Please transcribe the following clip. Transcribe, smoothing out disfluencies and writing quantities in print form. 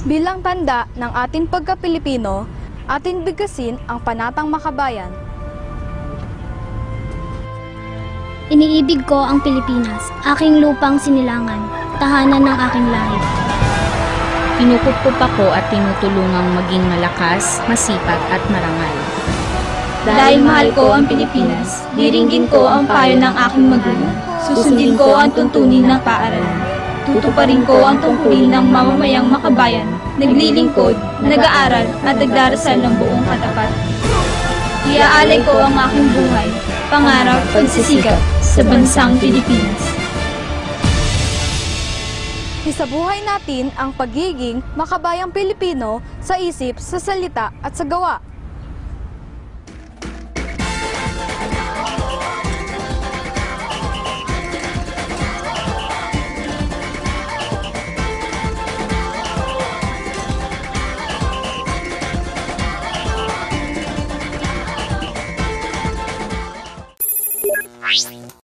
Bilang tanda ng ating pagka-Pilipino, atin bigkasin ang panatang makabayan. Iniibig ko ang Pilipinas, aking lupang sinilangan, tahanan ng aking lahi. Pinukupup ako at tinutulungang maging malakas, masipag at marangal. Dahil mahal ko ang Pilipinas, diringgin ko ang payo ng aking magulang. Susundin ko ang tuntunin ng paaralan. Tutuparin ko ang tungkulin ng mamamayang makabayan, naglilingkod, nag-aaral at nagdarasal ng buong katapat. Iaalay ko ang aking buhay, pangarap, pagsisikap sa bansang Pilipinas. Isabuhay natin ang pagiging makabayang Pilipino sa isip, sa salita at sa gawa. Bye.